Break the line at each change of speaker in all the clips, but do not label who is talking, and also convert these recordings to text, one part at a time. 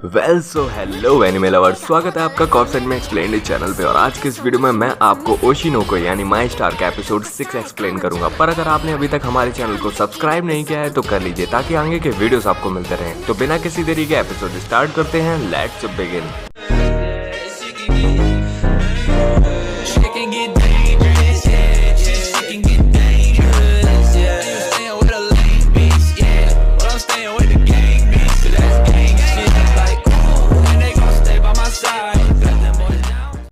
Hello anime lovers, स्वागत है आपका कॉप्स में एक्सप्लेन्ड चैनल पे। और आज के इस वीडियो में मैं आपको ओशिनोको यानी माई स्टार का एपिसोड 6 एक्सप्लेन करूंगा। पर अगर आपने अभी तक हमारे चैनल को सब्सक्राइब नहीं किया है तो कर लीजिए ताकि आगे के वीडियोस आपको मिलते रहें। तो बिना किसी देरी के एपिसोड स्टार्ट करते हैं। Let's begin.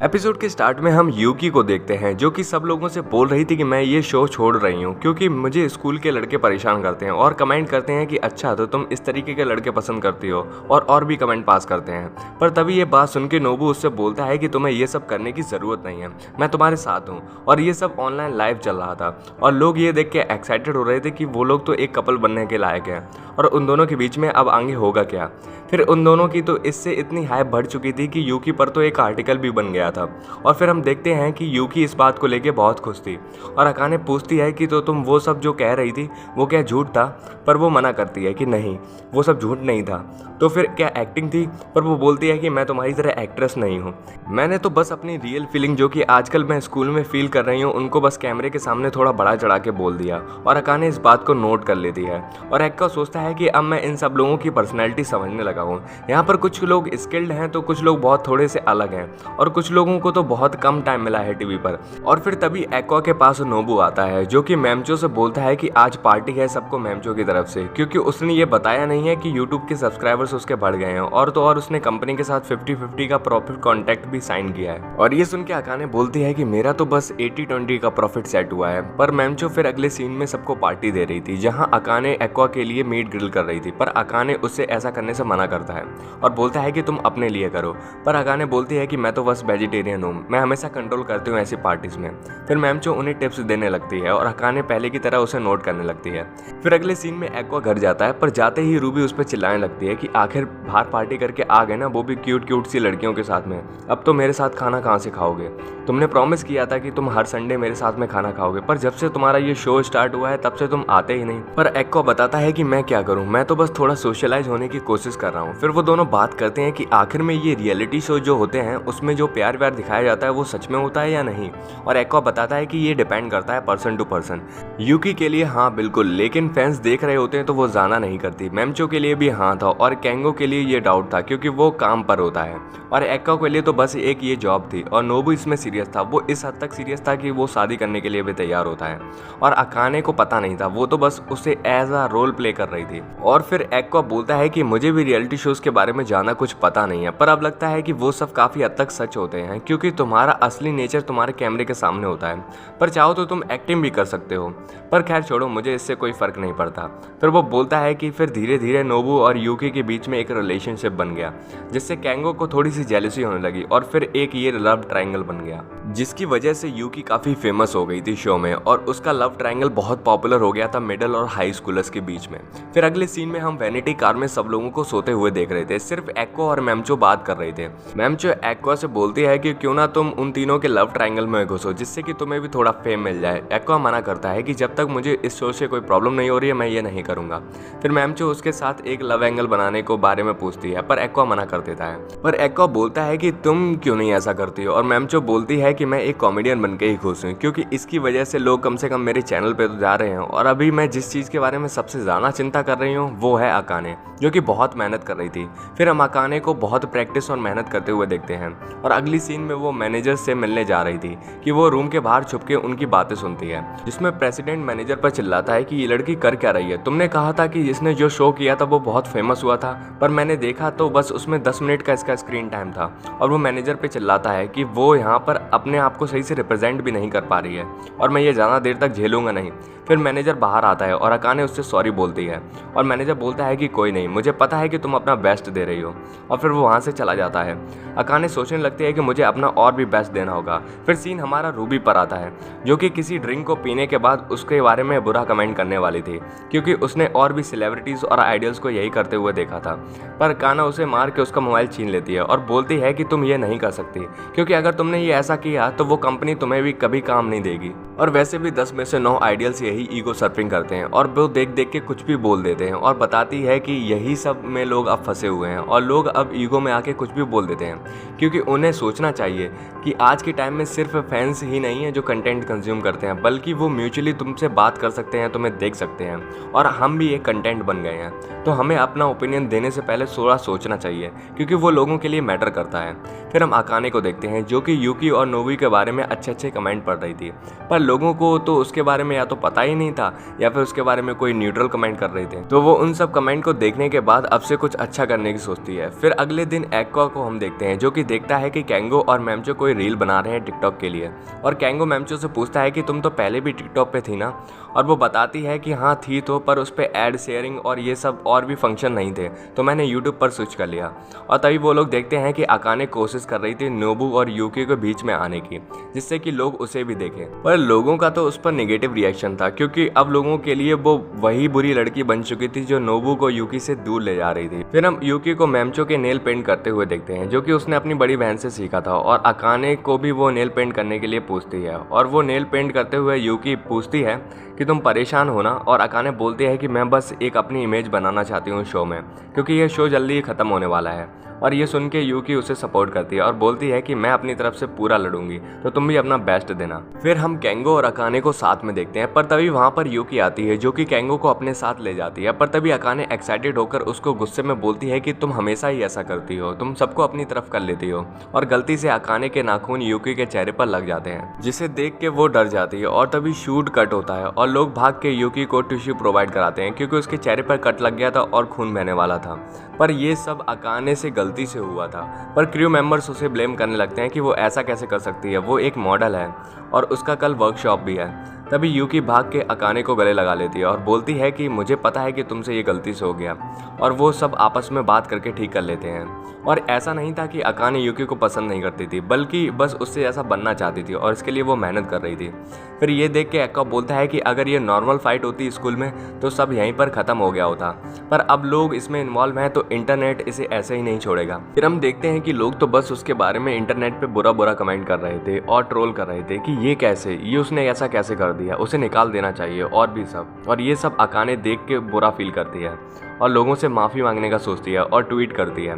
एपिसोड के स्टार्ट में हम यूकी को देखते हैं जो कि सब लोगों से बोल रही थी कि मैं ये शो छोड़ रही हूँ क्योंकि मुझे स्कूल के लड़के परेशान करते हैं और कमेंट करते हैं कि अच्छा तो तुम इस तरीके के लड़के पसंद करती हो, और भी कमेंट पास करते हैं। पर तभी ये बात सुन के नोबू उससे बोलता है कि तुम्हें ये सब करने की ज़रूरत नहीं है, मैं तुम्हारे साथ हूँ। और ये सब ऑनलाइन लाइव चल रहा था और लोग ये देख के एक्साइटेड हो रहे थे कि वो लोग तो एक कपल बनने के लायक हैं और उन दोनों के बीच में अब आगे होगा क्या। फिर उन दोनों की तो इससे इतनी हाइप बढ़ चुकी थी कि यूकी पर तो एक आर्टिकल भी बन गया था। और फिर हम देखते हैं कि यूकी इस बात को लेके बहुत खुश थी और अकाने पूछती है कि तो तुम वो सब जो कह रही थी वो क्या झूठ था। पर वो मना करती है कि नहीं, वो सब झूठ नहीं था। तो फिर क्या एक्टिंग थी? पर वो बोलती है कि मैं तुम्हारी तरह एक्ट्रेस नहीं हूँ, मैंने तो बस अपनी रियल फीलिंग जो कि आजकल मैं स्कूल में फील कर रही हूँ उनको बस कैमरे के सामने थोड़ा बड़ा चढ़ा के बोल दिया। और अकाने इस बात को नोट कर लेती है और एक्का सोचता है कि अब मैं इन सब लोगों की पर्सनैलिटी समझने लगा हूँ। यहाँ पर कुछ लोग स्किल्ड हैं तो कुछ लोग बहुत थोड़े से अलग हैं और कुछ लोगों को तो बहुत कम टाइम मिला है टीवी पर। और फिर तभी एक्वा के पास नोबू आता है जो कि मैमचो से बोलता है कि आज पार्टी है सबको मैमचो की तरफ से, क्योंकि उसने ये बताया नहीं है कि यूट्यूब के सब्सक्राइबर्स उसके बढ़ गए हैं। और तो और उसने कंपनी के साथ 50-50 का प्रॉफिट कॉन्ट्रैक्ट भी साइन किया है। और ये सुन के अकाने बोलती है कि मेरा तो बस 80-20 का प्रॉफिट सेट हुआ है। पर मैमचो फिर अगले सीन में सबको पार्टी दे रही थी जहां अकाने एक्वा के लिए मीट ग्रिल कर रही थी। पर अकाने उससे ऐसा करने से मना करता है और बोलता है कि तुम अपने लिए करो। पर अकाने बोलती है कि मैं तो बस वेजिटेरियन हूँ, मैं हमेशा कंट्रोल करती हूँ ऐसी पार्टीज में। फिर मैमचो उन्हें टिप्स देने लगती है और अकाने पहले की तरह उसे नोट करने लगती है। फिर अगले सीन में एक्वा घर जाता है पर जाते ही रूबी उस पर चिल्लाने लगती है कि आखिर बाहर पार्टी करके आ गए ना, वो भी क्यूट सी लड़कियों के साथ में, अब तो मेरे साथ खाना कहाँ से खाओगे? तुमने प्रॉमिस किया था कि तुम हर संडे मेरे साथ में खाना खाओगे, पर जब से तुम्हारा ये शो स्टार्ट हुआ है तब से तुम आते ही नहीं। पर एक्वा बताता है कि मैं क्या करूँ, मैं तो बस थोड़ा सोशलाइज होने की कोशिश कर रहा हूँ। फिर वो दोनों बात करते हैं कि आखिर में ये रियलिटी शो जो होते हैं उसमें जो प्यार व्यार दिखाया जाता है वो सच में होता है या नहीं। और एक्वा बताता है कि ये डिपेंड करता है पर्सन टू पर्सन। यूकी के लिए हाँ बिल्कुल, लेकिन फैंस देख रहे होते हैं तो वो जाना नहीं करती। मैमचो के लिए भी हाँ था और केंगो के लिए ये डाउट था क्योंकि वो काम पर होता है। और एक्का के लिए तो बस एक ये जॉब थी और नोबू इसमें सीरियस था। वो इस हद तक सीरियस था कि वो शादी करने के लिए भी तैयार होता है। और अकाने को पता नहीं था, वो तो बस उसे एज अ रोल प्ले कर रही थी। और फिर एक्वा बोलता है कि मुझे भी रियलिटी शोज के बारे में जाना कुछ पता नहीं है, पर अब लगता है कि वो सब काफी हद तक सच होते हैं क्योंकि तुम्हारा असली नेचर तुम्हारे कैमरे के सामने होता है। पर चाहो तो तुम एक्टिंग भी कर सकते हो। पर खैर छोड़ो, मुझे इससे कोई फर्क नहीं पड़ता। फिर वो बोलता है कि फिर धीरे धीरे नोबू और यूकी के बीच में एक रिलेशनशिप बन गया जिससे केंगो को थोड़ी सी जेलसी होने लगी और फिर एक ये लव ट्रायंगल बन गया जिसकी वजह से यूकी काफी फेमस हो गई थी शो में और उसका लव ट्रायंगल बहुत पॉपुलर हो गया था मिडिल और हाई स्कूलर्स के बीच में। फिर अगले सीन में हम वैनिटी कार में सब लोगों को सोते हुए देख रहे थे, सिर्फ एक्वा और मैमचो बात कर रहे थे। मैमचो एक्वा से बोलती है कि क्यों ना तुम उन तीनों के लव ट्रायंगल में घुसो जिससे कि तुम्हें भी थोड़ा फेम मिल जाए। एक्वा मना करता है कि जब तक मुझे इस शो से कोई प्रॉब्लम नहीं हो रही है मैं ये नहीं करूंगा। फिर मैमचो उसके साथ एक लव एंगल बनाने को बारे में पूछती है पर एक्वा मना कर देता है। पर एक्वा बोलता है कि तुम क्यों नहीं ऐसा करती हो। और मैमचो बोलती है कि मैं एक कॉमेडियन बन के ही खुश हूँ क्योंकि इसकी वजह से लोग कम से कम मेरे चैनल पे तो जा रहे हैं। और अभी मैं जिस चीज़ के बारे में सबसे ज़्यादा चिंता कर रही हूँ वो है अकाने, जो कि बहुत मेहनत कर रही थी। फिर हम अकाने को बहुत प्रैक्टिस और मेहनत करते हुए देखते हैं और अगली सीन में वो मैनेजर से मिलने जा रही थी कि वो रूम के बाहर छुप के उनकी बातें सुनती है जिसमें प्रेसिडेंट मैनेजर पर चिल्लाता है कि ये लड़की कर क्या रही है, तुमने कहा था कि जिसने जो शो किया था वो बहुत फेमस हुआ था पर मैंने देखा तो बस उसमें 10 मिनट का इसका स्क्रीन टाइम था। और वो मैनेजर पे चिल्लाता है कि वो यहाँ पर अपने आप को सही से रिप्रेजेंट भी नहीं कर पा रही है और मैं ये ज़्यादा देर तक झेलूंगा नहीं। फिर मैनेजर बाहर आता है और अकाने उससे सॉरी बोलती है और मैनेजर बोलता है कि कोई नहीं, मुझे पता है कि तुम अपना बेस्ट दे रही हो। और फिर वो वहाँ से चला जाता है। अकाने सोचने लगती है कि मुझे अपना और भी बेस्ट देना होगा। फिर सीन हमारा रूबी पर आता है जो कि किसी ड्रिंक को पीने के बाद उसके बारे में बुरा कमेंट करने वाली थी क्योंकि उसने और भी सेलिब्रिटीज़ और आइडल्स को यही करते हुए देखा था। पर काना उसे मार के उसका मोबाइल छीन लेती है और बोलती है कि तुम ये नहीं कर सकती क्योंकि अगर तुमने ये ऐसा किया किया तो वो कंपनी तुम्हें भी कभी काम नहीं देगी। और वैसे भी 10 में से 9 आइडियल्स यही ईगो सर्फिंग करते हैं और वो देख देख के कुछ भी बोल देते हैं और बताती है कि यही सब में लोग अब फंसे हुए हैं और लोग अब ईगो में आके कुछ भी बोल देते हैं, क्योंकि उन्हें सोचना चाहिए कि आज के टाइम में सिर्फ फैंस ही नहीं है जो कंटेंट कंज्यूम करते हैं, बल्कि वो म्यूचुअली तुमसे बात कर सकते हैं, तुम्हें देख सकते हैं और हम भी एक कंटेंट बन गए हैं। तो हमें अपना ओपिनियन देने से पहले थोड़ा सोचना चाहिए, क्योंकि वो लोगों के लिए मैटर करता है। फिर हम अकाने को देखते हैं जो कि यूकी और नोबी के बारे में अच्छे अच्छे कमेंट पढ़ रही थी, पर लोगों को तो उसके बारे में या तो पता ही नहीं था या फिर उसके बारे में कोई न्यूट्रल कमेंट कर रहे थे। तो वो उन सब कमेंट को देखने के बाद अब से कुछ अच्छा करने की सोचती है। फिर अगले दिन एक्वा को हम देखते हैं जो कि देखता है कि कैंगो और मैमचो कोई रील बना रहे हैं टिकटॉक के लिए, और कैंगो मैमचो से पूछता है कि तुम तो पहले भी टिकटॉक पे थी ना, और वो बताती है कि हाँ थी तो, पर उस पर एड शेयरिंग और ये सब और भी फंक्शन नहीं थे, तो मैंने यूट्यूब पर स्विच कर लिया। और तभी वो लोग देखते हैं कि अकाने कोशिश कर रही थी नोबू और यूकी के बीच में आने की, जिससे कि लोग उसे भी देखें, पर लोगों का तो उस पर नेगेटिव रिएक्शन था, क्योंकि अब लोगों के लिए वो वही बुरी लड़की बन चुकी थी जो नोबू को यूकी से दूर ले जा रही थी। फिर हम यूकी को मैमचो के नेल पेंट करते हुए देखते हैं जो कि उसने अपनी बड़ी बहन से सीखा था, और अकाने को भी वो नेल पेंट करने के लिए पूछती है, और वो नेल पेंट करते हुए यूकी पूछती है कि तुम परेशान हो ना, और अकाने बोलती है कि मैं बस एक अपनी इमेज बनाना चाहती हूँ शो में, क्योंकि ये शो जल्दी ही खत्म होने वाला है। और ये सुन के यूकी उसे सपोर्ट करती है और बोलती है कि मैं अपनी तरफ से पूरा लड़ूंगी, तो तुम भी अपना बेस्ट देना। फिर हम कैंगो और अकाने को साथ में देखते हैं, पर तभी वहाँ पर यूकी आती है जो कि कैंगो को अपने साथ ले जाती है, पर तभी अकाने एक्साइटेड होकर उसको गुस्से में बोलती है कि तुम हमेशा ही ऐसा करती हो, तुम सबको अपनी तरफ कर लेती हो, और गलती से अकाने के नाखून यूकी के चेहरे पर लग जाते हैं, जिसे देख के वो डर जाती है। और तभी शूट कट होता है और लोग भाग के यूकी को टिश्यू प्रोवाइड कराते हैं, क्योंकि उसके चेहरे पर कट लग गया था और खून बहने वाला था। पर ये सब अकाने से गलती से हुआ था, पर क्रू मेंबर्स उसे ब्लेम करने लगते हैं कि वो ऐसा कैसे कर सकती है, वो एक मॉडल है और उसका कल वर्कशॉप भी है। तभी यूकी भाग के अकाने को गले लगा लेती है और बोलती है कि मुझे पता है कि तुमसे ये गलती से हो गया, और वो सब आपस में बात करके ठीक कर लेते हैं। और ऐसा नहीं था कि अकाने यूकी को पसंद नहीं करती थी, बल्कि बस उससे ऐसा बनना चाहती थी और इसके लिए वो मेहनत कर रही थी। फिर ये देख के एक्वा बोलता है कि अगर ये नॉर्मल फाइट होती स्कूल में तो सब यहीं पर ख़त्म हो गया होता, पर अब लोग इसमें इन्वॉल्व हैं तो इंटरनेट इसे ऐसे ही नहीं छोड़ेगा। फिर हम देखते हैं कि लोग तो बस उसके बारे में इंटरनेट पे बुरा बुरा कमेंट कर रहे थे और ट्रोल कर रहे थे कि ये कैसे, ये उसने ऐसा कैसे कर दिया, उसे निकाल देना चाहिए और भी सब। और ये सब अकाने देख के बुरा फील करती है और लोगों से माफ़ी मांगने का सोचती है और ट्वीट करती है,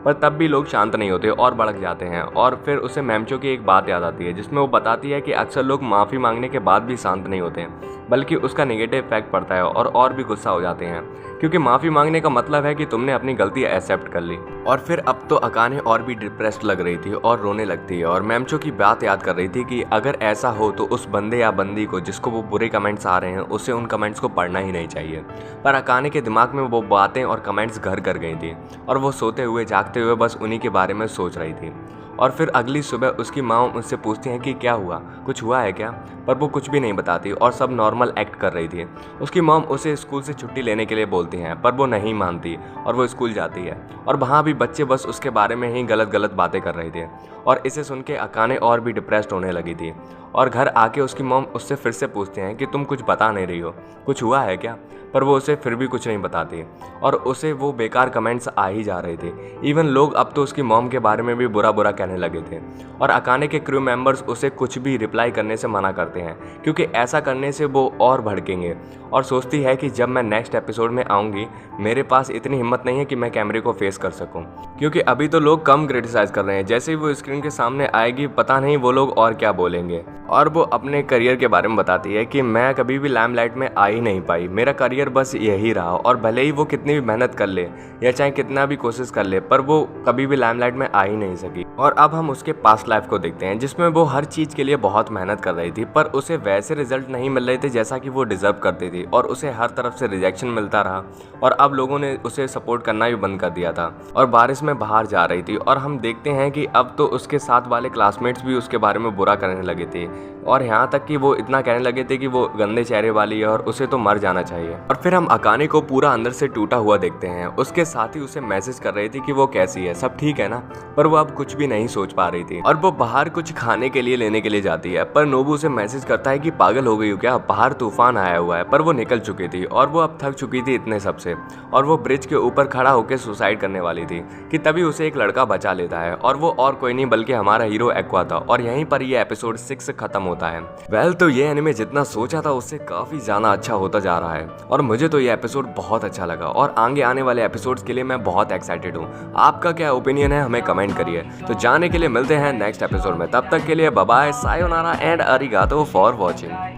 पर तब भी लोग शांत नहीं होते और भड़क जाते हैं। और फिर उसे मैमचो की एक बात याद आती है जिसमें वो बताती है कि अक्सर लोग माफ़ी मांगने के बाद भी शांत नहीं होते हैं, बल्कि उसका नेगेटिव इफेक्ट पड़ता है और भी गुस्सा हो जाते हैं, क्योंकि माफ़ी मांगने का मतलब है कि तुमने अपनी गलती एक्सेप्ट कर ली। और फिर अब तो अकाने और भी डिप्रेस्ड लग रही थी और रोने लगती है और मैमचो की बात याद कर रही थी कि अगर ऐसा हो तो उस बंदे या बंदी को जिसको वो बुरे कमेंट्स आ रहे हैं उसे उन कमेंट्स को पढ़ना ही नहीं चाहिए। पर अकाने के दिमाग में वो बातें और कमेंट्स घर कर गई थी और वो सोते हुए जागते हुए बस उन्हीं के बारे में सोच रही थी। और फिर अगली सुबह उसकी माँ उससे पूछती हैं कि क्या हुआ, कुछ हुआ है क्या, पर वो कुछ भी नहीं बताती और सब नॉर्मल एक्ट कर रही थी। उसकी मॉम उसे स्कूल से छुट्टी लेने के लिए बोलती हैं, पर वो नहीं मानती और वो स्कूल जाती है, और वहाँ भी बच्चे बस उसके बारे में ही गलत गलत बातें कर रहे थे। और इसे सुन के अकाने और भी डिप्रेस्ड होने लगी थी। और घर आके उसकी मॉम उससे फिर से पूछते हैं कि तुम कुछ बता नहीं रही हो, कुछ हुआ है क्या, पर वो उसे फिर भी कुछ नहीं बताती और उसे वो बेकार कमेंट्स आ ही जा रहे थे। इवन लोग अब तो उसकी मॉम के बारे में भी बुरा बुरा कहने लगे थे और अकाने के क्रू मेंबर्स उसे कुछ भी रिप्लाई करने से मना करते हैं, क्योंकि ऐसा करने से वो और भड़केंगे। और सोचती है कि जब मैं नेक्स्ट एपिसोड में आऊँगी मेरे पास इतनी हिम्मत नहीं है कि मैं कैमरे को फेस कर सकूँ, क्योंकि अभी तो लोग कम क्रिटिसाइज कर रहे हैं, जैसे ही वो स्क्रीन के सामने आएगी पता नहीं वो लोग और क्या बोलेंगे। और वो अपने करियर के बारे में बताती है कि मैं कभी भी लाइमलाइट में आ ही नहीं पाई, मेरा करियर बस यही रहा, और भले ही वो कितनी भी मेहनत कर ले या चाहे कितना भी कोशिश कर ले, पर वो कभी भी लाइमलाइट में आ ही नहीं सकी। और अब हम उसके पास्ट लाइफ को देखते हैं जिसमें वो हर चीज़ के लिए बहुत मेहनत कर रही थी, पर उसे वैसे रिजल्ट नहीं मिल रहे थे जैसा कि वो डिजर्व करती थी, और उसे हर तरफ से रिजेक्शन मिलता रहा और अब लोगों ने उसे सपोर्ट करना भी बंद कर दिया था और बारिश में बाहर जा रही थी। और हम देखते हैं कि अब तो उसके साथ वाले क्लासमेट्स भी उसके बारे में बुरा करने लगे थे और यहाँ तक कि वो इतना कहने लगे थे कि वो गंदे चेहरे वाली है और उसे तो मर जाना चाहिए। और फिर हम अकाने को पूरा अंदर से टूटा हुआ देखते हैं। उसके साथ ही उसे मैसेज कर रही थी कि वो कैसी है, सब ठीक है ना, पर वो अब कुछ भी नहीं सोच पा रही थी। और वो बाहर कुछ खाने के लिए लेने के लिए जाती है, पर नोबू उसे मैसेज करता है कि पागल हो गई हो क्या, बाहर तूफान आया हुआ है। पर वो निकल चुकी थी और वो अब थक चुकी थी इतने सबसे, और वो ब्रिज के ऊपर खड़ा होकर सुसाइड करने वाली थी कि तभी उसे एक लड़का बचा लेता है, और वो और कोई नहीं बल्कि हमारा हीरो एक्वा था। और यहीं पर ये एपिसोड 6 खत्म होता है। वेल, तो ये एनिमे जितना सोचा था उससे काफी ज्यादा अच्छा होता जा रहा है, और मुझे तो ये एपिसोड बहुत अच्छा लगा, और आगे आने वाले एपिसोड्स के लिए मैं बहुत एक्साइटेड हूँ। आपका क्या ओपिनियन है हमें कमेंट करिए। तो जाने के लिए मिलते हैं नेक्स्ट एपिसोड में, तब तक के लिए बाय बाय, सायोनारा एंड अरिगातो फॉर वॉचिंग।